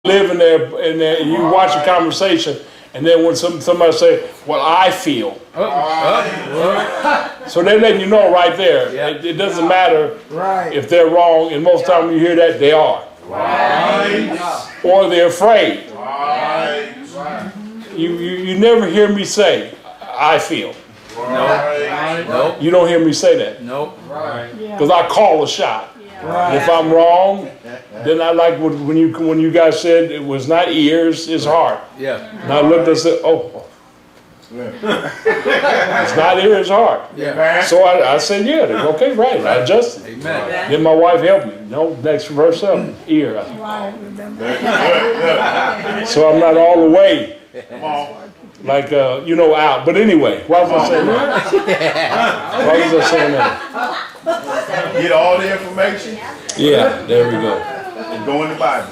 live in there, and you watch a conversation, and then when somebody say, well, I feel. So they're letting you know right there. It doesn't matter if they're wrong, and most time you hear that, they are. Or they're afraid. You never hear me say, I feel. Nope. You don't hear me say that. Nope. Because I call a shot. If I'm wrong, then I like when you guys said it was not ears, it's heart. Yeah. And I looked and said, oh. It's not ear, it's heart. Yeah. So I said, yeah, okay, right. I adjusted. Amen. Then my wife helped me. No, next verse up, ear. So I'm not all the way, like, out. But anyway, why was I saying that? Why was I saying that? Get all the information Yeah, there we go. and go in the Bible.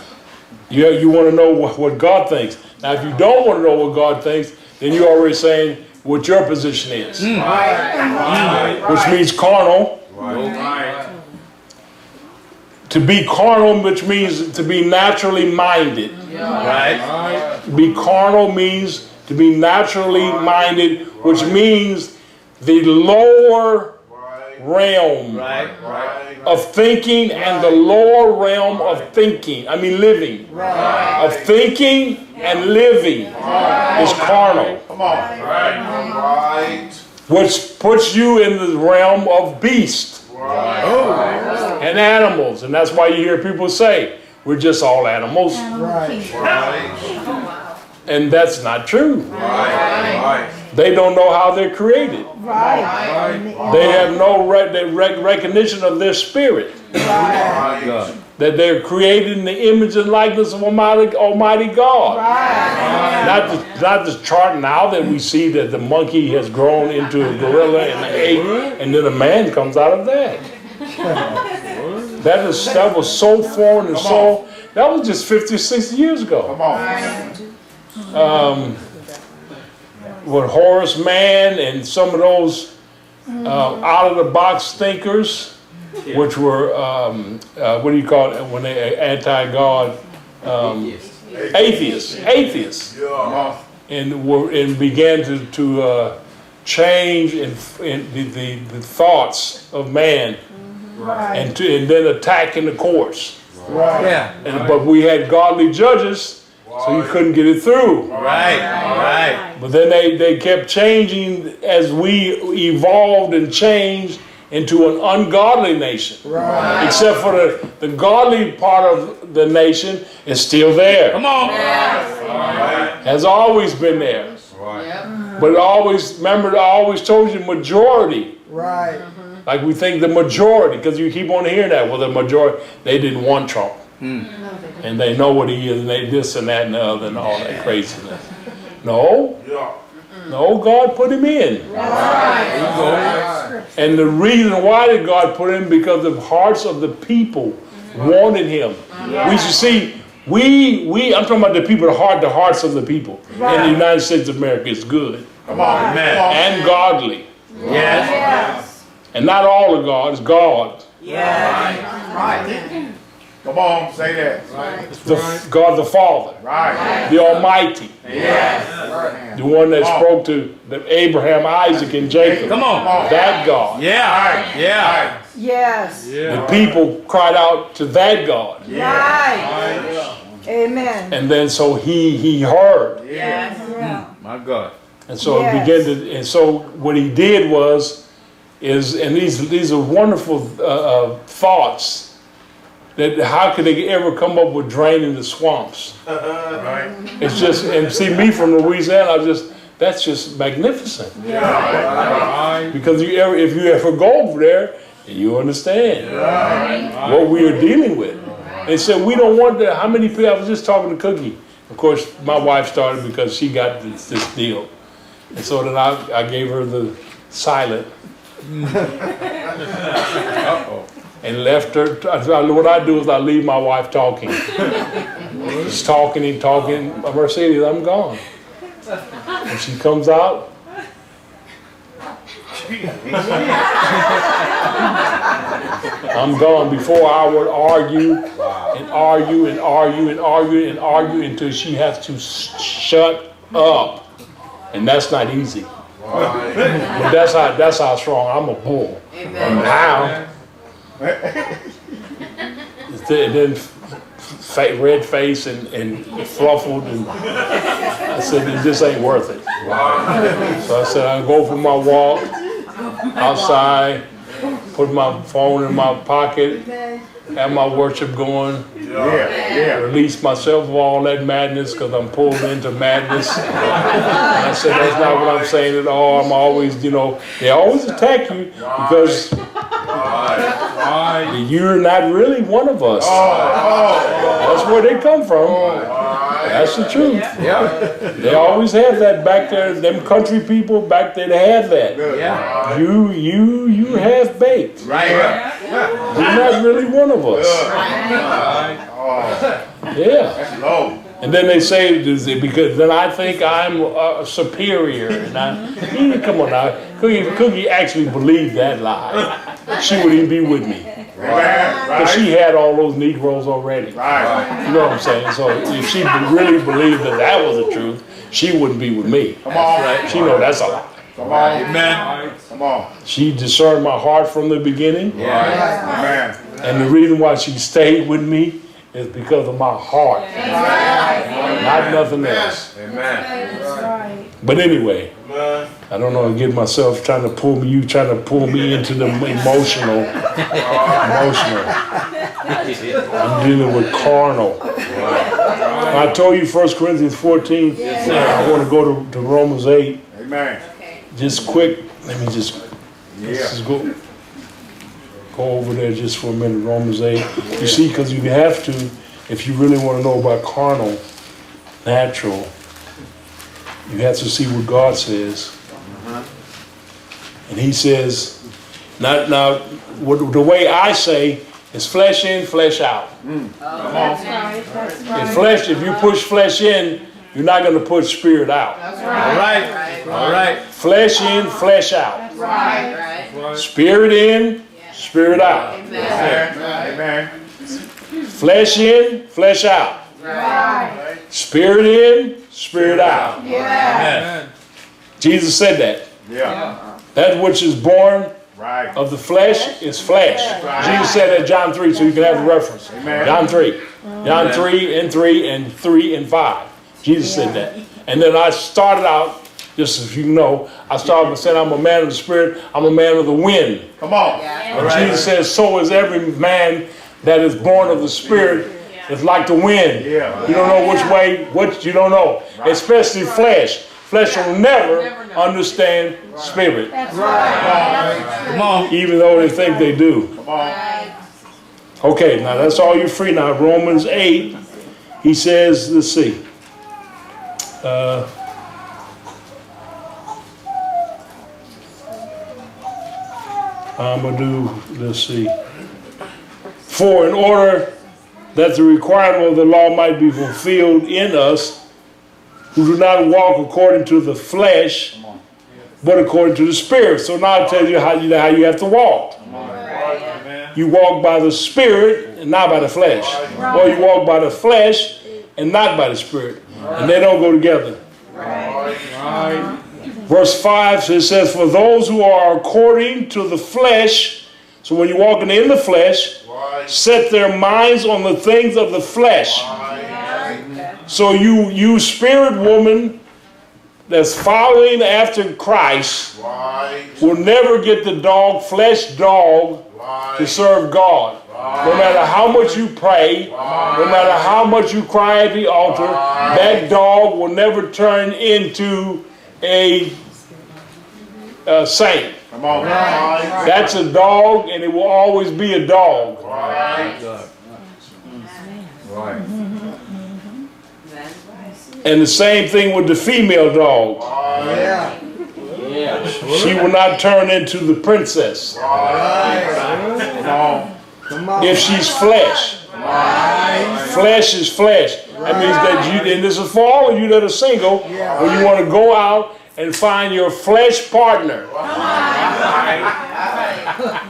You want to know what God thinks. Now, if you don't want to know what God thinks, then you're already saying what your position is. Which means carnal. To be carnal, which means to be naturally minded. Right. Be carnal means to be naturally minded, which means the lower realm of thinking and the lower realm of thinking. Living. Of thinking and living is carnal. Come on. Right. Which puts you in the realm of beast and animals. And that's why you hear people say, we're just all animals. And that's not true. They don't know how they're created. They have no recognition of their spirit. That they're created in the image and likeness of Almighty God. Not the chart now that we see that the monkey has grown into a gorilla and an ape, and then a man comes out of that. That was so foreign and so, that was just 50 or 60 years ago. Come on. With Horace Mann and some of those out-of-the-box thinkers, which were, what do you call it, when they anti-God? Atheists. And began to change in the thoughts of man, and then attacking the courts. But we had godly judges, so you couldn't get it through. But then they kept changing as we evolved and changed into an ungodly nation. Except for the godly part of the nation is still there. Come on. Has always been there. But I always told you majority. Like we think the majority, because you keep on hearing that. Well, the majority, they didn't want Trump. And they know what he is, and they this and that and the other and all that craziness. No, God put him in. And the reason why did God put him? Because the hearts of the people wanted him. We should see, I'm talking about the people, the hearts of the people in the United States of America is good. Come on. And godly. Yes. And not all of God, it's God. Come on, say that. God the Father. The Almighty. The one that spoke to Abraham, Isaac, and Jacob. Come on. That God. Yes. The people cried out to that God. Amen. And then so he heard. My God. And so it began to, and so what he did and these are wonderful thoughts. That how could they ever come up with draining the swamps? It's just, and see me from Louisiana, that's just magnificent. Because if you ever go over there, you understand what we are dealing with. They said we don't want that. How many people? I was just talking to Cookie. Of course, my wife started because she got this deal, and so then I gave her the silent. And left her. What I do is I leave my wife talking. She's talking and talking. Mercedes, I'm gone. And she comes out. I'm gone before I would argue and argue and argue and argue and argue until she has to shut up. And that's not easy. But that's how strong I'm a bull. And how? Then red face and fluffled, and I said, this ain't worth it. So I said, I'll go for my walk outside, put my phone in my pocket, have my worship going, release myself of all that madness, because I'm pulled into madness. And I said, that's not what I'm saying at all. I'm always, they always attack you because you're not really one of us. That's where they come from. That's the truth. They always have that back there. Them country people back there, they have that. You half baked. Right. You're not really one of us. Yeah. Low. And then they say, because then I think I'm superior. And come on now, Cookie actually believed that lie. She wouldn't even be with me. Because she had all those Negroes already. Right. You know what I'm saying? So if she really believed that was the truth, she wouldn't be with me. Come on. She know that's a lie. Come on. Amen. Come on. She discerned my heart from the beginning. Amen. And the reason why she stayed with me is because of my heart. Not nothing else. Amen. But anyway, I don't know, get myself trying to pull me into the emotional. I'm dealing with carnal. I told you 1 Corinthians 14. I want to go to Romans 8. Amen. Just quick, let me just go over there just for a minute, Romans 8. You see, because you have to, if you really want to know about carnal, natural, you have to see what God says. And he says, the way I say is flesh in, flesh out. If you push flesh in, you're not going to push spirit out. All right. Flesh in, flesh out. Spirit in, spirit out. Amen. Flesh in, flesh out. Spirit in, spirit out. Amen. Jesus said that. Yeah. That which is born Right. of the flesh is flesh. Jesus said that in John 3, so you can have a reference. Amen. John 3. John 3 and 3 and 3 and 5. Jesus said that. And then I started out, just as you know, I started by saying I'm a man of the spirit, I'm a man of the wind. Come on. And Jesus says, so is every man that is born of the spirit is like the wind. Yeah. You don't know which way, what you don't know. Especially flesh. Flesh will never understand spirit. Come on. Even though they think they do. Come on. Okay, now that's all you're free now. Romans 8, he says, let's see. I'm going to do, let's see. For in order that the requirement of the law might be fulfilled in us, who do not walk according to the flesh, but according to the Spirit. So now I tell you how you have to walk. You walk by the Spirit and not by the flesh. Or you walk by the flesh and not by the Spirit. And they don't go together. Verse 5, it says, for those who are according to the flesh, so when you're walking in the flesh, set their minds on the things of the flesh. So you spirit woman that's following after Christ will never get the flesh dog to serve God. No matter how much you pray, no matter how much you cry at the altar, that dog will never turn into a saint. Come on. That's a dog, and it will always be a dog. And the same thing with the female dog. She will not turn into the princess. If she's flesh. Flesh is flesh. That means that you, and this is for all of you that are single, when you want to go out and find your flesh partner.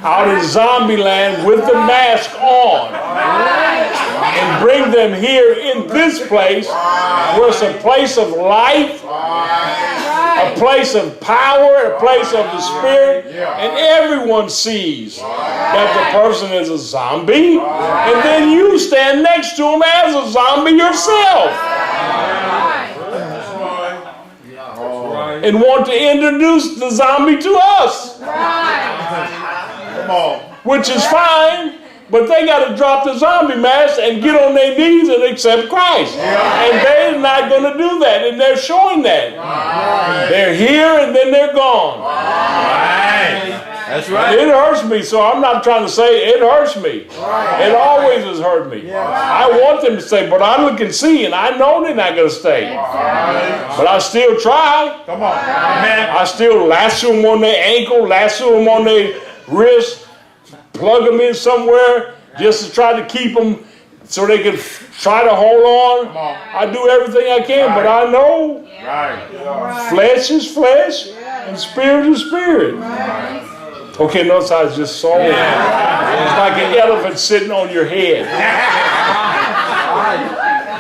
out of zombie land with the mask on and bring them here in this place where it's a place of life, a place of power, a place of the Spirit, and everyone sees that the person is a zombie, and then you stand next to him as a zombie yourself and want to introduce the zombie to us. Come on. Which is fine, but they got to drop the zombie mask and get on their knees and accept Christ. And they're not going to do that, and they're showing that. They're here and then they're gone. That's right. It hurts me, so I'm not trying to say it hurts me. It always has hurt me. I want them to stay, but I look and see, and I know they're not going to stay. But I still try. Come on. Amen. I still lasso them on their ankle, lasso them on their wrist, plug them in somewhere just to try to keep them so they can try to hold on. I do everything I can, but I know flesh is flesh and spirit is spirit. Okay, notice I just saw it. It's like an elephant sitting on your head.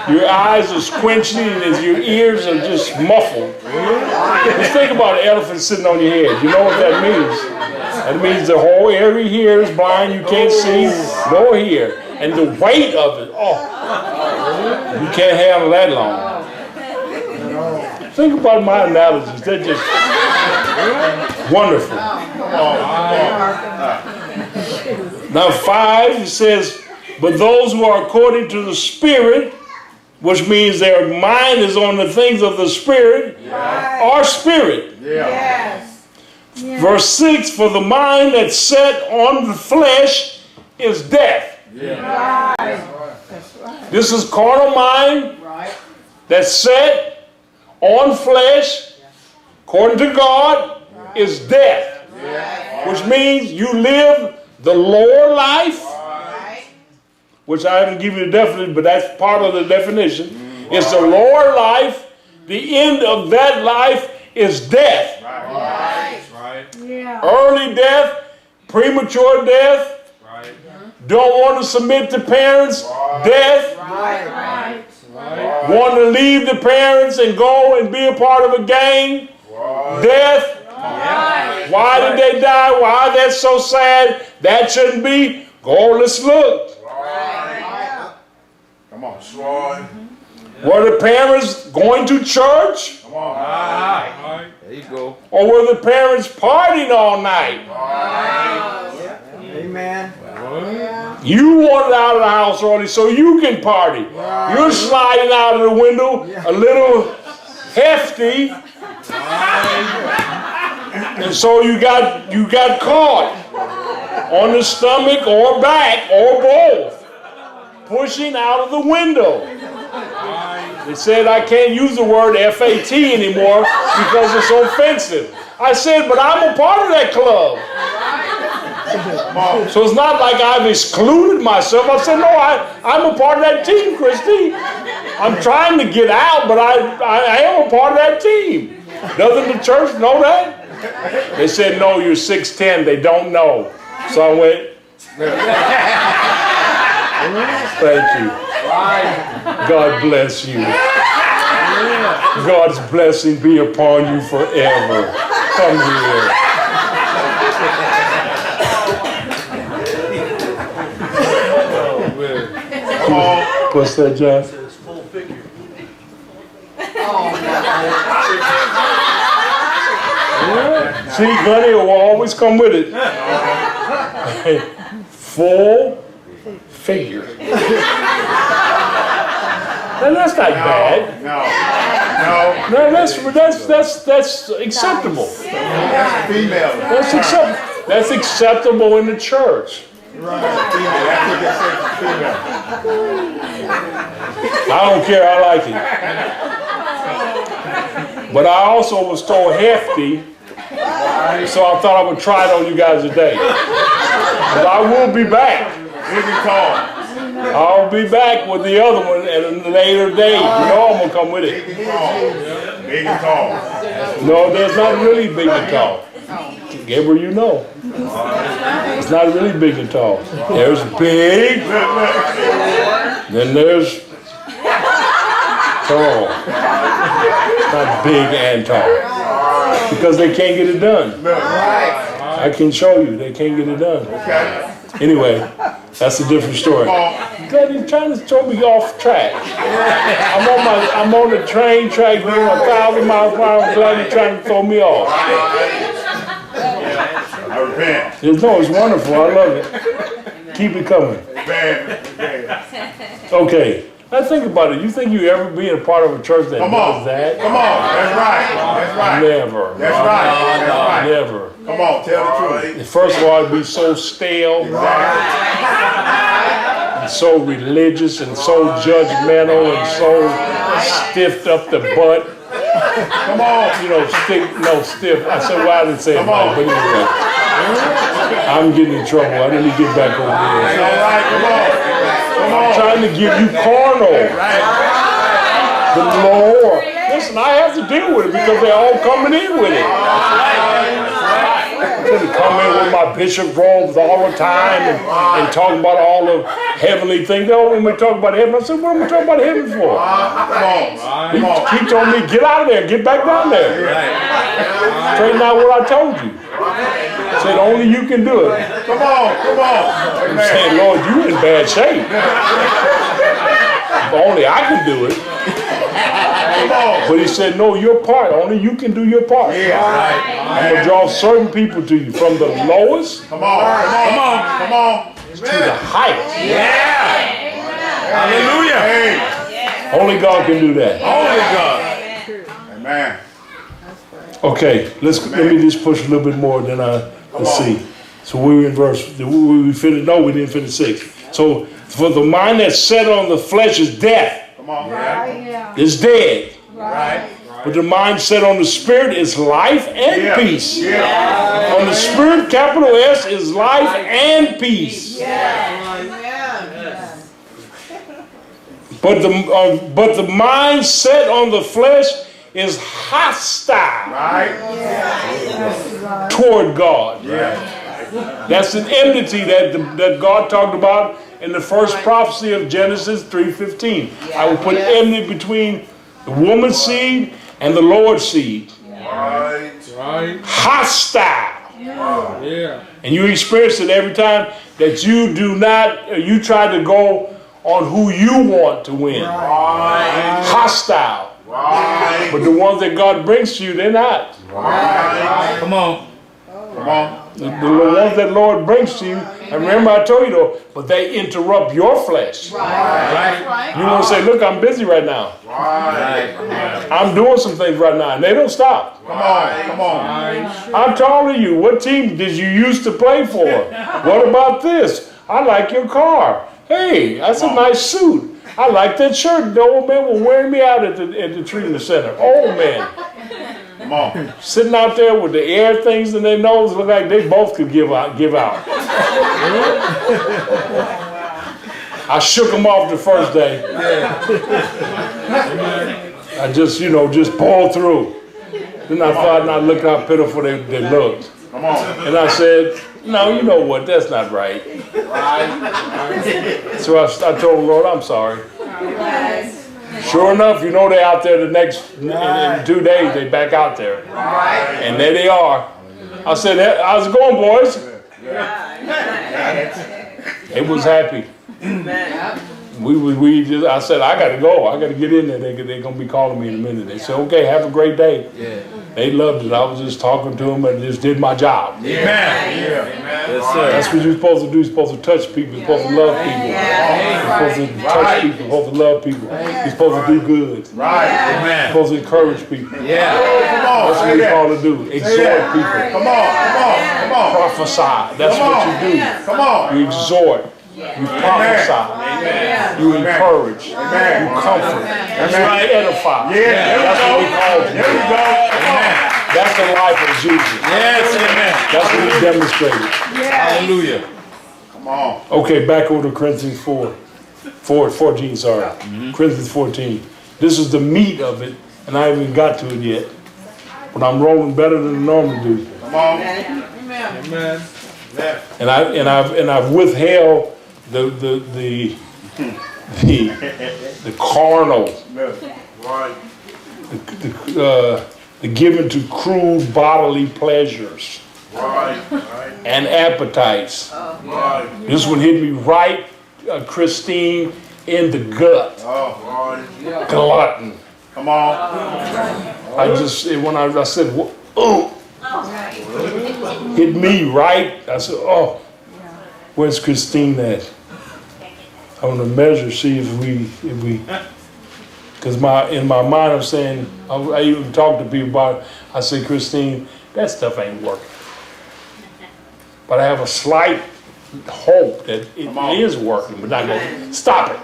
Your eyes are squinching and your ears are just muffled. Just think about an elephant sitting on your head. You know what that means? That means the whole area here is blind. You can't see nor hear. And the weight of it, you can't handle that long. Think about my analogies. They're just wonderful. Now 5, it says, but those who are according to the Spirit, which means their mind is on the things of the Spirit, are spirit. Verse 6, for the mind that's set on the flesh is death. This is carnal mind that's set on flesh, according to God, is death. Which means you live the lower life, which I haven't given you the definition, but that's part of the definition. It's the lower life. The end of that life is death. Early death, premature death, don't want to submit to parents, death, want to leave the parents and go and be a part of a gang, death. Why did they die? Why that's so sad? That shouldn't be. Go, let's look. Come on. Were the parents going to church? Come on. There you go. Or were the parents partying all night? Amen. You wanted out of the house early so you can party. You're sliding out of the window a little hefty. And so you got caught on the stomach or back or both, pushing out of the window. They said I can't use the word FAT anymore because it's offensive. I said, but I'm a part of that club. So it's not like I've excluded myself. I said, no, I'm a part of that team, Christy. I'm trying to get out, but I am a part of that team. Doesn't the church know that? They said, no, you're 6'10". They don't know. So I went, thank you. God bless you. God's blessing be upon you forever. Come here. What's that, John? See, Gunny will always come with it. Full figure. And that's not bad. No, that's acceptable. Female. That's acceptable in the church. I don't care, I like it. But I also was told hefty, so I thought I would try it on you guys today. But I will be back. I'll be back with the other one at a later date. You know I'm going to come with it. Big and tall. No, there's not really big and tall. Gabriel, you know. It's not really big and tall. There's big, then there's tall. Not big and tall. Because they can't get it done. I can show you, they can't get it done. Anyway, that's a different story. God, he's trying to throw me off track. I'm on the train track doing 1,000 miles per hour. I'm glad he's trying to throw me off. I repent. No, it's wonderful. I love it. Keep it coming. Okay. Now think about it. You think you ever be a part of a church that does that? Come on. That's right. That's right. Never. That's right. That's right. Never. Come on. Tell the truth. First of all, it'd be so stale, and so religious, and so judgmental, and so stiffed up the butt. Come on. You know, stiff. I said, well, I didn't say it right, but anyway. I'm getting in trouble. I need to get back over All there. right. Come on. Come I'm on. trying to give you carnal. The Lord. Listen, I have to deal with it because they're all coming in with it. I'm going to come in with my bishop robes all the time and talk about all the heavenly things. Oh, when we talk about heaven, I said, what am I talking about heaven for? He told me, get out of there, get back down there. Straighten out what I told you. I said, only you can do it. Come on. Come on. I'm saying, Lord, you in bad shape. If only I can do it. But he said, no, your part. Only you can do your part. I'm going to draw certain people to you. From the lowest Come on. Come on. Come on. to the highest. Hallelujah. Hey. Only God can do that. Only God. Amen. Okay, let me just push a little bit more, then let's see. So we were in verse, we finished, no, we didn't finish 6. So, for the mind that's set on the flesh is death. Come on. It's dead. Right. But the mind set on the spirit is life and peace. Yeah. On the spirit, capital S, is life and peace. But the mind set on the flesh is hostile toward God. That's an enmity that God talked about in the first prophecy of Genesis 3:15. I will put enmity between the woman's seed and the Lord's seed. Right. Hostile. And you experience it every time that you try to go on who you want to win. Hostile. But the ones that God brings to you, they're not. Come on. Come on. The ones that Lord brings to you, and remember I told you though, but they interrupt your flesh. You want to say, look, I'm busy right now. I'm doing some things right now, and they don't stop. Come on. Come on. I'm telling you, what team did you used to play for? What about this? I like your car. Hey, that's a nice suit. I like that shirt. The old man was wearing me out at the treatment center. Old man. Come on. Sitting out there with the air things in their nose, look like they both could give out. I shook them off the first day. I just pulled through. Then I thought, and I looked how pitiful they looked. Come on. And I said, no, you know what, that's not right. So I told the Lord, I'm sorry. Sure enough, they're out there the next, in 2 days, they back out there. And there they are. I said, how's it going, boys? They was happy. I said, I got to go. I got to get in there. They're going to be calling me in a minute. They said, okay, have a great day. They loved it. I was just talking to them and just did my job. Amen. That's what you're supposed to do. You're supposed to touch people. You're supposed to love people. You're supposed to touch people. You're supposed to love people. You're supposed to do good. Right. Amen. You're supposed to encourage people. Come on. That's what you're called to do. Exhort people. Come on. Come on. Come on. Prophesy. That's what you do. Come on. You exhort. You prophesy. You encourage. You comfort. You edify. That's what we call it. There we go. That's the life of Jesus. Yes, amen. That's what he demonstrated. Hallelujah. Come on. Okay, back over to Corinthians 14, sorry. Corinthians 14. This is the meat of it, and I haven't got to it yet. But I'm rolling better than I normally do. Come on. Amen. And I've withheld the carnal, the given to crude bodily pleasures and appetites. This one hit me right, Christine, in the gut. Glutton. Come on. When I said, oh, hit me right. I said, oh, where's Christine at? I want to measure, see if we, because in my mind I'm saying, I even talk to people about it. I say, Christine, that stuff ain't working. But I have a slight hope that it is working, but not going, stop it.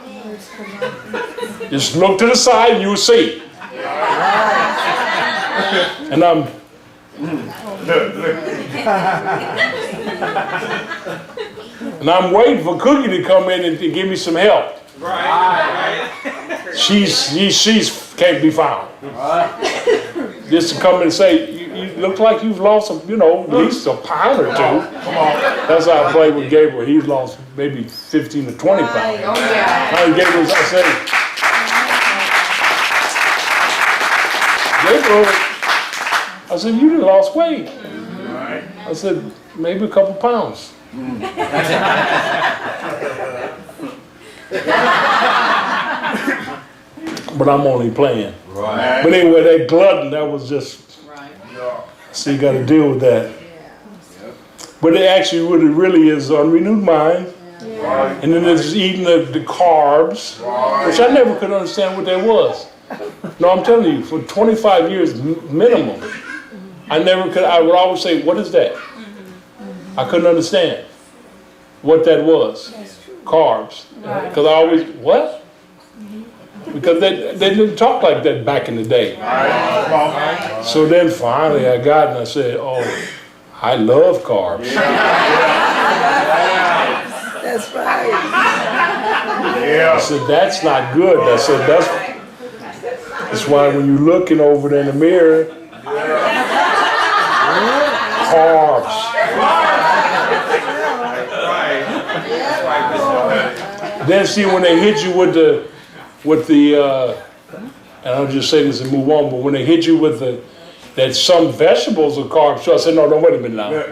Just look to the side and you'll see. And I'm waiting for Cookie to come in and to give me some help. She's can't be found. Just to come in and say, you look like you've lost, at least a pound or two. Come on. That's how I played with Gabriel. He's lost maybe 15 to 20 pounds. Gabriel, I said, you done lost weight. I said, maybe a couple pounds. But I'm only playing. But anyway, that glutton, that was just, so you got to deal with that. But it actually, what it really is, unrenewed mind. And then there's eating the carbs, which I never could understand what that was. No, I'm telling you, for 25 years minimum, I would always say, what is that? I couldn't understand what that was. Carbs. Because I always, what? Because they didn't talk like that back in the day. So then finally I got and I said, oh, I love carbs. That's right. Yeah. I said, that's not good. I said, that's why when you're looking over there in the mirror, carbs. Then see when they hit you with the and I'll just say this and move on, but when they hit you with that some vegetables are carbs, so I said, no, wait a minute now. Wait a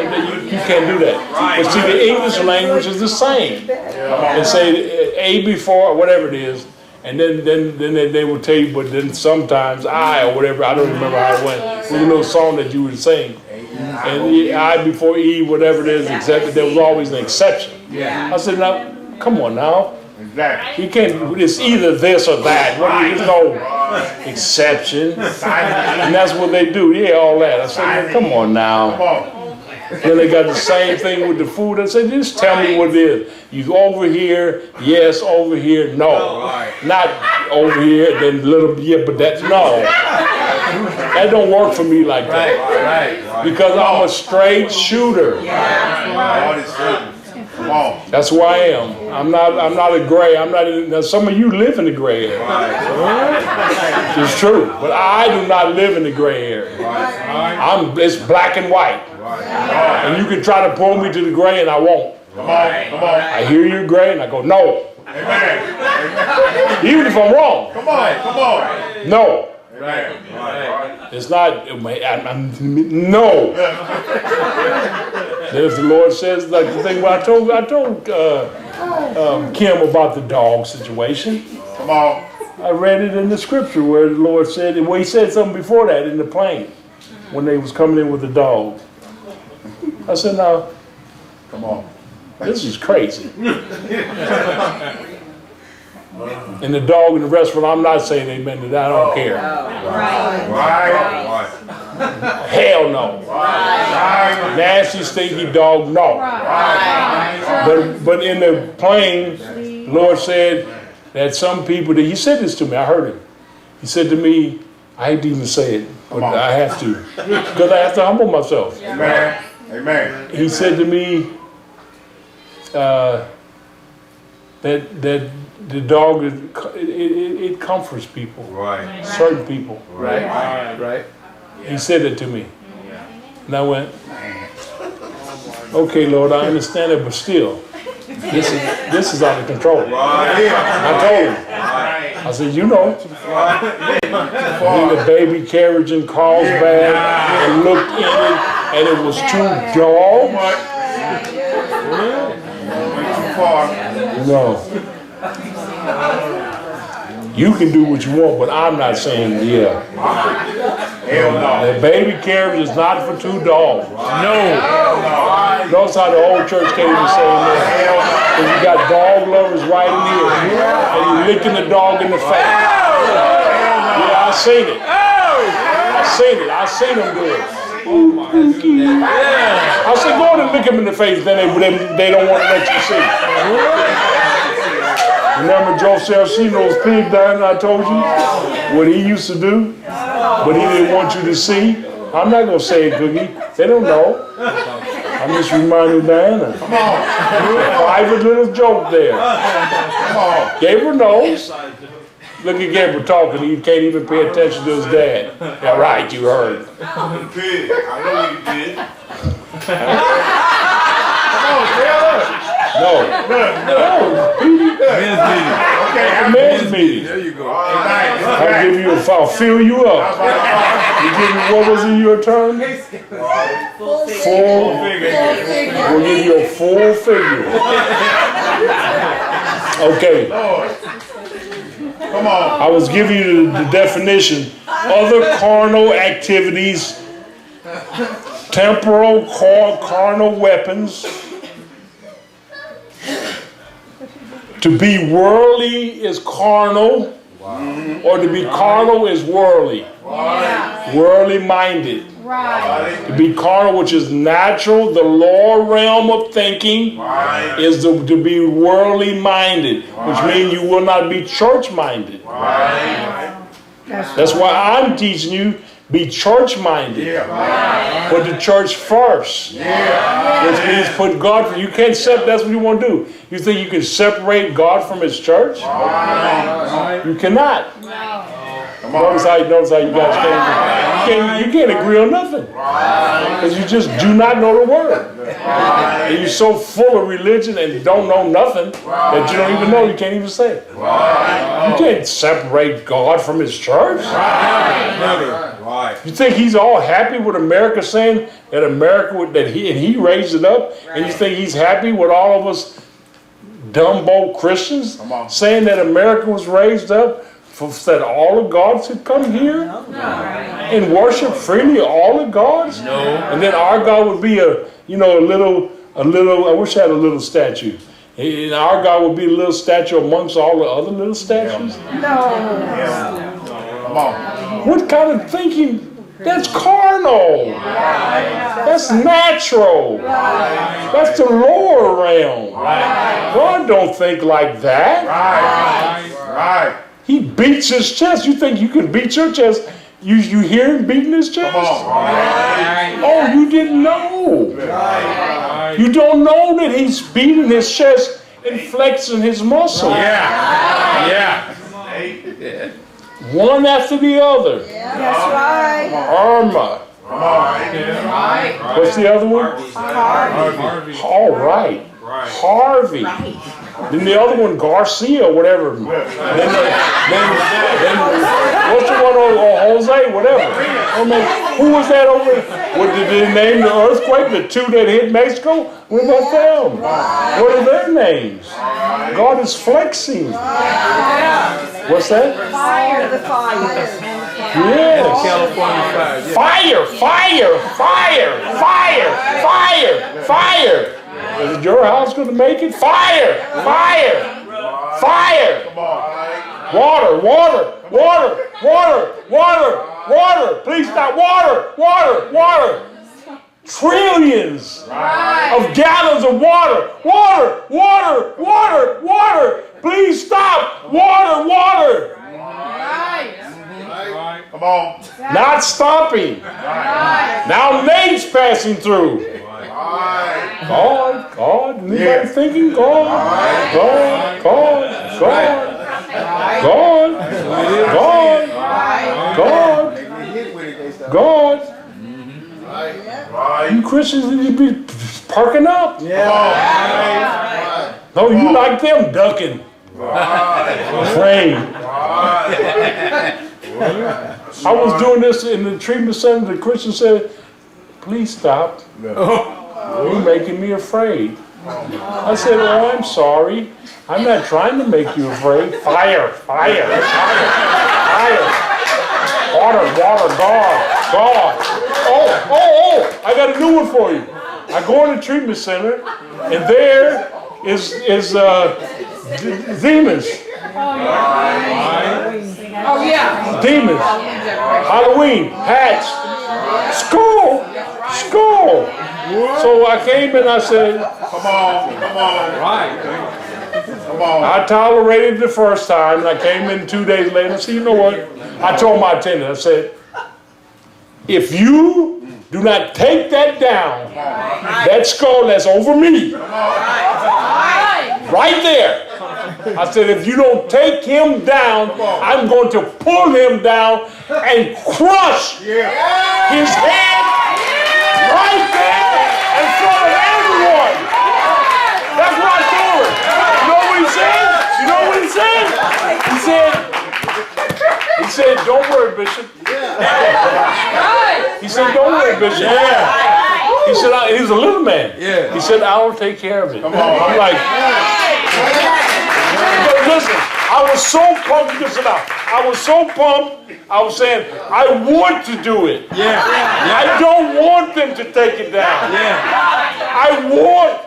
minute. You can't do that. But see, the English language is the same. And say A before, or whatever it is, and then they will tell you, but then sometimes I, or whatever, I don't remember how it went. It was a little song that you would sing. And I before E, whatever it is, except there was always an exception. I said, now, come on now. Exactly. You can't, it's either this or that. There's no exception. And that's what they do. Yeah, all that. I said, well, come on now. Then they got the same thing with the food. I said, just tell me what it is. You over here, yes, over here, no. Not over here, then little, yeah, but that's no. That don't work for me like that. Because I'm a straight shooter. That's who I am. I'm not a gray. Now some of you live in the gray area. It's true. But I do not live in the gray area. It's black and white. And you can try to pull me to the gray and I won't. Come on. I hear you're gray and I go, no. Amen. Even if I'm wrong. Come on. No. Right. It's not, no. There's the Lord says, like the thing where I told Kim about the dog situation. Come on. I read it in the scripture where the Lord said, well, he said something before that in the plane when they was coming in with the dog. I said, now, Come on. this is crazy. And the dog in the restaurant, I'm not saying amen to that, I don't care. Right. Hell no. Nasty, stinky dog, no. But in the plane, the Lord said that some people, he said this to me, I heard him. He said to me, I hate to even say it, but I have to. Because I have to humble myself. Amen. He said to me that the dog, it comforts people. Right. Certain people. Right. He said it to me. And I went, Okay, Lord, I understand it, but still, this is out of control. I told him. I said, you know, then the baby carriage in Carlsbad and looked in it, and it was 2 dogs. No. You can do what you want, but I'm not saying yeah. Hell no. The baby carriage is not for 2 dogs. No. Notice how the whole church can't even say amen. Because you got dog lovers right in here. And you licking the dog in the face. Yeah, I seen it. I seen them do it. I said, go on and lick him in the face, then they don't want to let you see. Remember Joe Saraceno's pig dying, I told you? What he used to do? But he didn't want you to see. I'm not going to say it, Cookie. They don't know. I'm just reminding Diana. Come on. Private little joke there. Come on. Gabriel knows. Look at Gabriel talking. He can't even pay attention to his dad. Yeah, right, you heard. I know what you did. No. Men's meeting. There you go. I'll give you I'll fill you up. You give me, what was it your turn? Full figure. We'll give you a full figure. Okay. Come on. I was giving you the definition. Other carnal activities, temporal carnal weapons. To be worldly is carnal, or to be carnal is worldly. Worldly minded. To be carnal, which is natural, the lower realm of thinking, is to be worldly minded, which means you will not be church minded. That's why I'm teaching you, be church minded. Put the church first. Which means put God first. You can't separate, that's what you want to do. You think you can separate God from his church? You cannot. Notice how you guys you can't agree on nothing. Because you just do not know the word. And you're so full of religion and don't know nothing that you don't even know, you can't even say it. You can't separate God from his church. You think he's all happy with America saying that he raised it up, and you think he's happy with all of us dumbo Christians saying that America was raised up that all of God should come here and worship freely all of God's? No. And then our God would be a little, I wish I had a little statue. And our God would be a little statue amongst all the other little statues? No. Come on. What kind of thinking? That's carnal. That's natural. That's the lower realm. God don't think like that. Right. He beats his chest. You think you can beat your chest? You hear him beating his chest? Oh, you didn't know. You don't know that he's beating his chest and flexing his muscle. Yeah. One after the other. That's right. Irma. What's the other one? Harvey. All right. Harvey. Then the other one, Garcia, whatever. Then what's the one on Jose, whatever. Who was that over? What did they name the earthquake? The 2 that hit Mexico? What about them? What are their names? God is flexing. What's that? Fire. The fire. Yes. California Fire. Is your house going to make it? Fire. Water. Please stop. Water. Trillions of gallons of water. Water. Please stop. Water. Come on. Not stopping. Now names passing through. God. Anybody thinking God? God. You Christians need to be perking up. No, you like them ducking. Afraid. I was doing this in the treatment center. The Christian said, please stop. You're making me afraid. I said, oh, I'm sorry. I'm not trying to make you afraid. Fire, fire, fire, fire. Water, water, God. Oh, I got a new one for you. I go in the treatment center, and there is demons. Oh, yeah. Demons. Halloween, hats, school. So I came and I said, Come on. Come on. I tolerated it the first time, and I came in 2 days later and said, you know what? I told my attendant, I said, if you do not take that down, that skull that's over me, right there, I said, if you don't take him down, I'm going to pull him down and crush his head right there in front of everyone. That's what I told him. You know what he said? You know what he said? He said, don't worry, Bishop. He said, don't worry, Bishop. He said, he was a little man. He said, I'll take care of it. I'm like, but listen, I was so pumped. Listen out. I was so pumped. I was saying, I want to do it. I don't want them to take it down. I want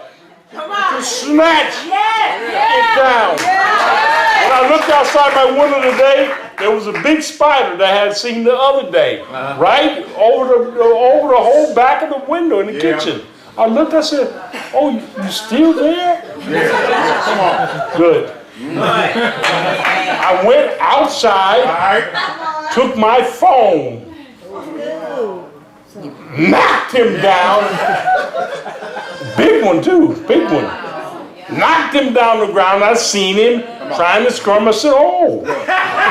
to snatch it down. When I looked outside my window today, there was a big spider that I had seen the other day, right over the whole back of the window in the kitchen. I looked, I said, oh, you still there? Come on. Good. I went outside, took my phone, knocked him down. Big one too, big one. Knocked him down the ground. I seen him trying to scrum. I said, oh.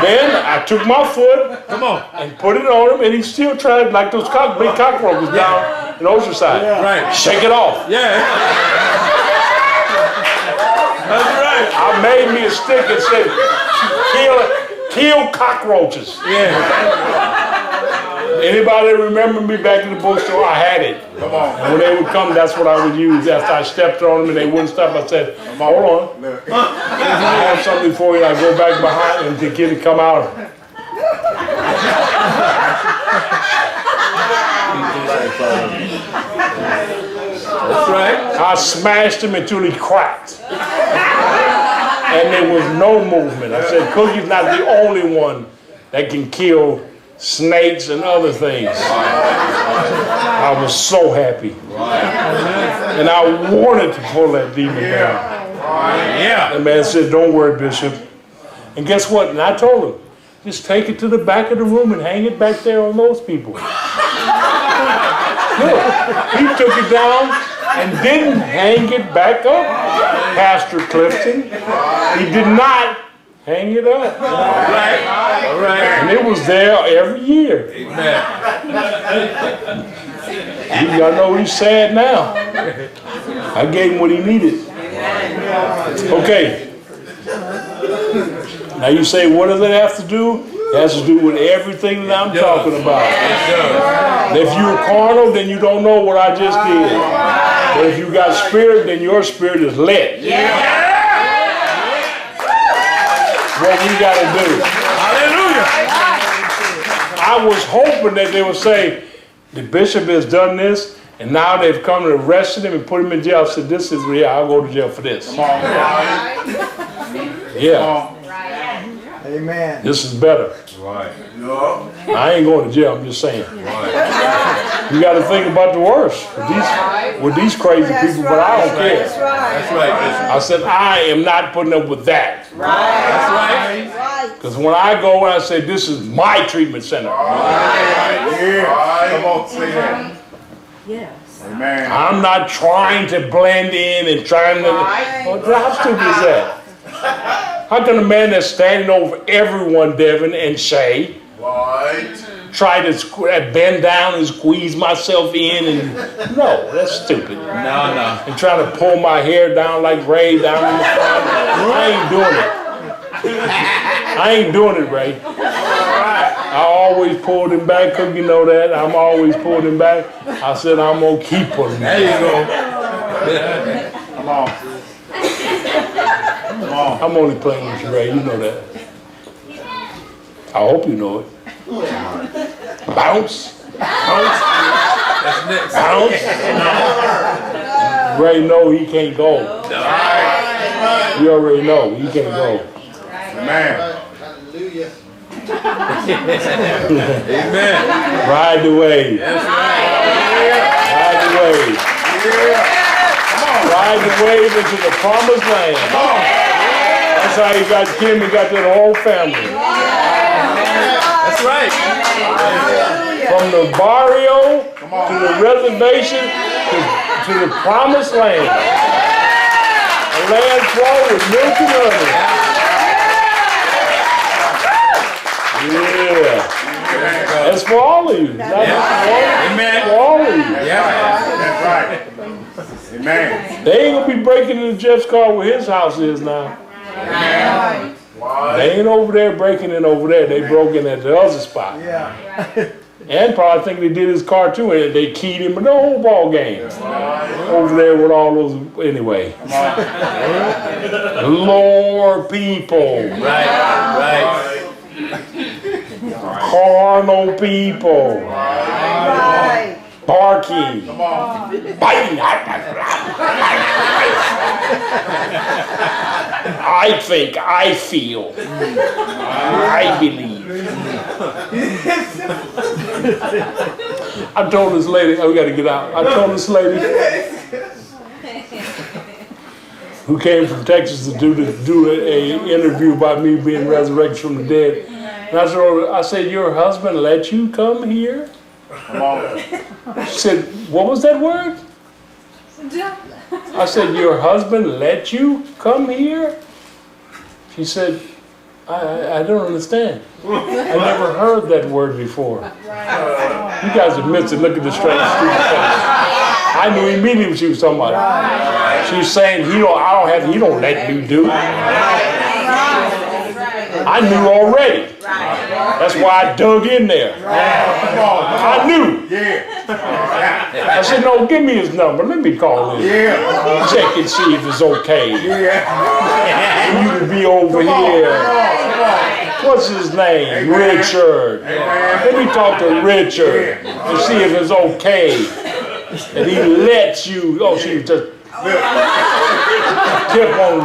Then I took my foot and put it on him, and he still tried, like those big cockroaches down in Oceanside. Right. Shake it off. That's right. I made me a stick and said, kill cockroaches. Anybody remember me back in the bookstore? I had it. And when they would come, that's what I would use. After I stepped on them and they wouldn't stop, I said, hold on. I have something for you. I go back behind and to get it come out. That's right. I smashed him until he cracked. And there was no movement. I said, Cookie's not the only one that can kill snakes and other things. I was so happy. And I wanted to pull that demon down. The man said, don't worry, Bishop. And guess what? And I told him, just take it to the back of the room and hang it back there on those people. Look, he took it down and didn't hang it back up. Pastor Clifton, he did not hang it up. All right. And it was there every year. Y'all know he's sad now. I gave him what he needed. Okay. Now you say, what does it have to do? It has to do with everything that I'm talking about. And if you're carnal, then you don't know what I just did. But if you got spirit, then your spirit is lit. What we got to do. Hallelujah. I was hoping that they would say, the bishop has done this, and now they've come and arrested him and put him in jail. I said, this is real. I'll go to jail for this. Yeah. Amen. This is better. Right. I ain't going to jail, I'm just saying. You got to think about the worst with these crazy people, but I don't care. That's right. That's right. I said, I am not putting up with that. That's right. Because when I go and I say, this is my treatment center. Come on, say that. Yes. Amen. I'm not trying to blend in and trying to. How stupid is that? How can a man that's standing over everyone, Devin and Shay, Right. Try to bend down and squeeze myself in, and no, that's stupid. No. And trying to pull my hair down like Ray down in the front. I ain't doing it. I ain't doing it, Ray. I always pulled him back, cause you know that. I'm always pulled him back. I said I'm gonna keep pulling him back. There you go. Come on. Come on. I'm only playing with you, Ray. You know that. I hope you know it. Bounce. Bounce. That's next. Bounce. Ray know he can't go. You already know he can't go. Man. Amen. Ride the wave. That's right. Ride the wave. Ride the wave into the promised land. That's how you got Kim, you got that whole family. That's right. From the barrio to the reservation to the promised land. A land flowing with milk and honey. Yeah. That's for all of you. Not just Amen. for all of you. Yeah. That's right. Amen. They ain't gonna be breaking into Jeff's car where his house is now. They ain't over there breaking in over there. They broke in at the other spot. Yeah. And probably think they did his car too, and they keyed him in the whole ball game. Over there with all those, anyway. Lord people. Right. Carnal people. Right. Barking. Biting. I think, I feel, I believe. I told this lady, oh, we gotta get out. I told this lady who came from Texas to do a interview about me being resurrected from the dead. And I said, your husband let you come here? Come on. She said, what was that word? I said, your husband let you come here? She said, I don't understand. I never heard that word before. You guys have missed it. Look at the straight stupid face. I knew immediately what she was talking about. She's saying, he don't let me do it. I knew already. That's why I dug in there. I knew. I said, no, give me his number. Let me call him. Check and see if it's okay. You to be over here. What's his name? Richard. Let me talk to Richard and see if it's okay. And he lets you. Oh, she just kept on.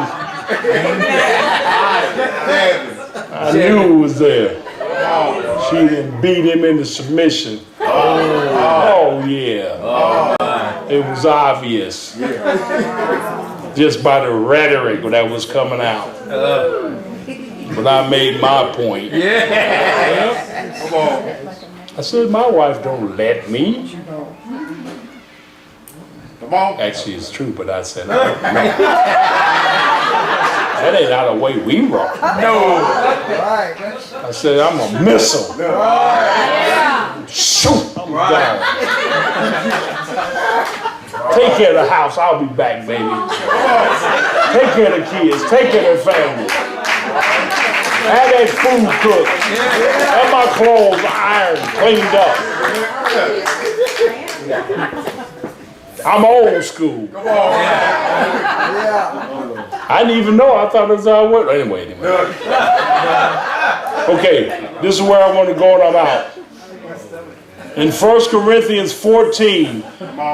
I knew it was there. She didn't beat him into submission. Oh yeah. It was obvious. Just by the rhetoric that was coming out. But I made my point. Come on. I said, my wife don't let me. Come on. Actually, it's true, but I said, no. That ain't how the way we roll. No. Right. I said, I'm a missile. Shoot, I'm down. Take care of the house. I'll be back, baby. Take care of the kids. Take care of the family. Have that food cooked. Have my clothes ironed, cleaned up. I'm old school. I didn't even know. I thought it was how it worked. Anyway. Okay, this is where I want to go and I'm out. In 1 Corinthians 14,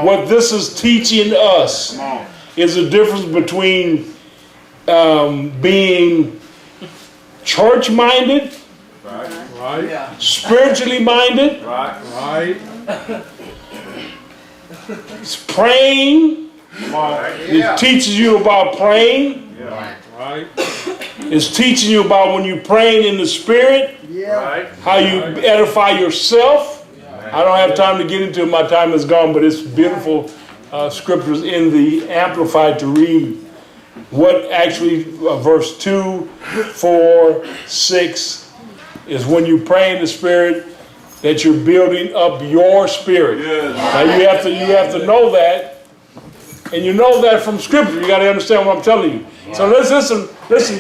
what this is teaching us is the difference between being church-minded, spiritually minded, it's praying. It teaches you about praying. It's teaching you about when you're praying in the Spirit, how you edify yourself. I don't have time to get into it. My time is gone, but it's beautiful scriptures in the Amplified to read. What actually, verse 2, 4, 6, is when you pray in the Spirit that you're building up your spirit. Now you have to know that, and you know that from Scripture. You got to understand what I'm telling you. So let's listen.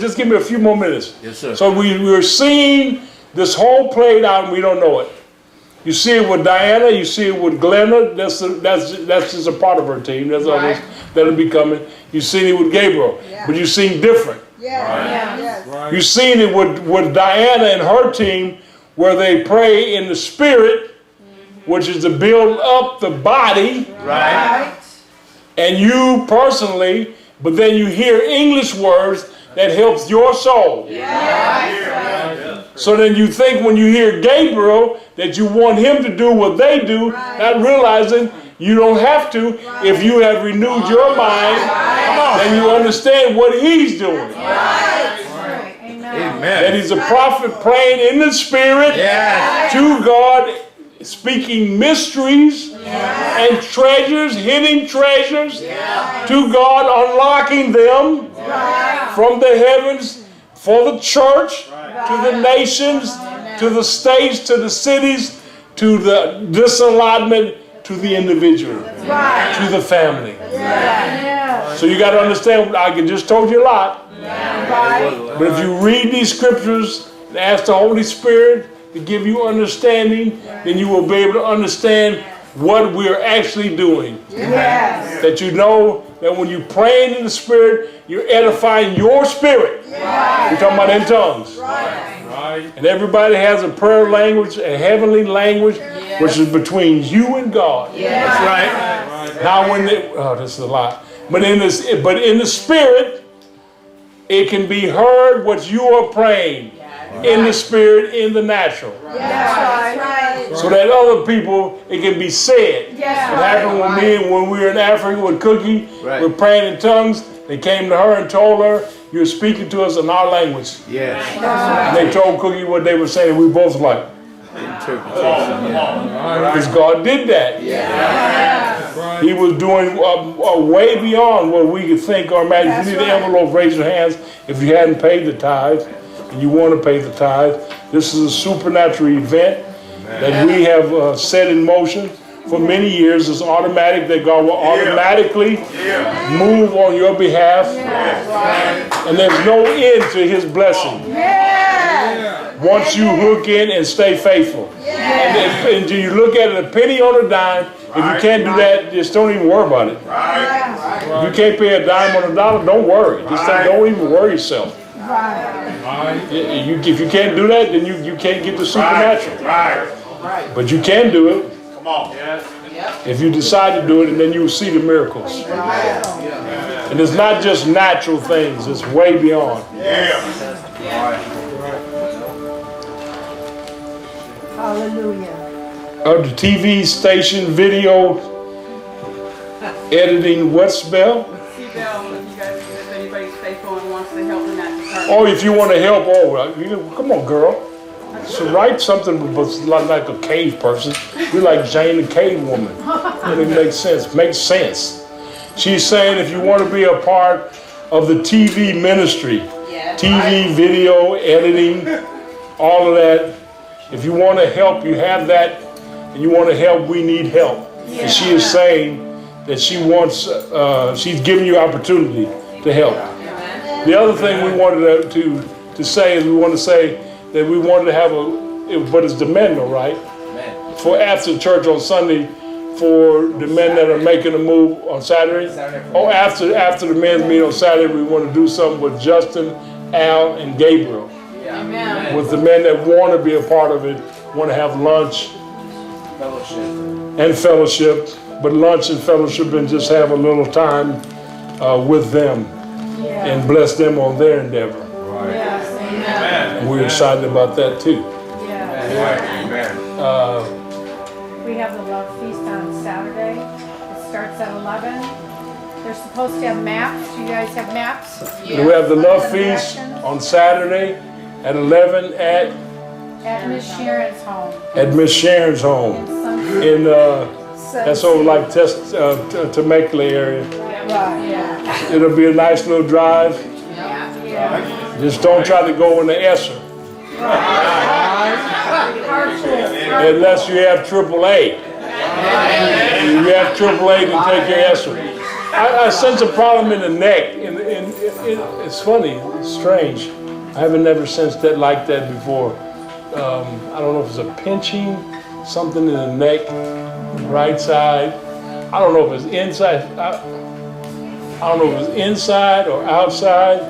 Just give me a few more minutes. Yes, sir. So we're seeing this whole played out, and we don't know it. You see it with Diana. You see it with Glenna. That's just a part of her team. There's others that'll be coming. You've seen it with Gabriel, but you've seen different. You've seen it with Diana and her team, where they pray in the Spirit, which is to build up the body. Right. And you personally, but then you hear English words that helps your soul. So then you think when you hear Gabriel that you want him to do what they do, not realizing you don't have to. If you have renewed your mind, then you understand what he's doing. Amen. That he's a prophet praying in the Spirit to God, speaking mysteries and treasures, hidden treasures to God, unlocking them from the heavens for the church, to the nations, to the states, to the cities, to the disallotment, to the individual, to the family. So you got to understand, I just told you a lot. But if you read these scriptures and ask the Holy Spirit to give you understanding, then you will be able to understand what we're actually doing. That you know that when you're praying in the Spirit, you're edifying your spirit. We're talking about in tongues. And everybody has a prayer language, a heavenly language, which is between you and God. That's right. Now when this is a lot. But in the Spirit, it can be heard what you are praying in the Spirit, in the natural. So that other people, it can be said. It happened with me when we were in Africa with Cookie. We're praying in tongues. They came to her and told her, you're speaking to us in our language. And they told Cookie what they were saying. We both like, because God did that. He was doing way beyond what we could think or imagine. If you need the envelope, raise your hands if you hadn't paid the tithe and you want to pay the tithe. This is a supernatural event that we have set in motion for many years. It's automatic that God will automatically move on your behalf. And there's no end to his blessing. Once you hook in and stay faithful. And you look at it a penny on a dime. If you can't do that, just don't even worry about it. If you can't pay a dime on a dollar, don't worry. Just don't even worry yourself. If you can't do that, then you can't get the supernatural. But you can do it. Come on. If you decide to do it, and then you will see the miracles. And it's not just natural things, it's way beyond. Hallelujah. The TV station video editing, what spell? C-Bell, if you guys, if anybody's faithful and wants to help in that department. Oh, if you want to help, come on, girl. So write something like a cave person. We're like Jane the Cave Woman. It makes sense. Makes sense. She's saying if you want to be a part of the TV ministry, TV, video, editing, all of that, if you want to help, you have that, and you want to help, we need help. And she is saying that she wants, she's giving you opportunity to help. The other thing we wanted to say is we want to say that we wanted to have but it's the men though, right? For after church on Sunday, for the men that are making a move on Saturday. Oh, after the men's meeting on Saturday, we want to do something with Justin, Al, and Gabriel. With the men that want to be a part of it, want to have lunch and fellowship, but lunch and fellowship and just have a little time with them and bless them on their endeavor. And we're excited about that too. We have the Love Feast on Saturday. It starts at 11. They're supposed to have maps. Do you guys have maps? We have the Love Feast on Saturday at 11 at Miss Sharon's home. At Miss Sharon's home in that's over like Temecula area. It'll be a nice little drive. Just don't try to go in the Esser. unless you have AAA. If you have AAA to take your aspirin. I sense a problem in the neck, and it's funny, it's strange. I haven't never sensed that like that before. I don't know if it's a pinching, something in the neck, right side. I don't know if it's inside. I don't know if it's inside or outside.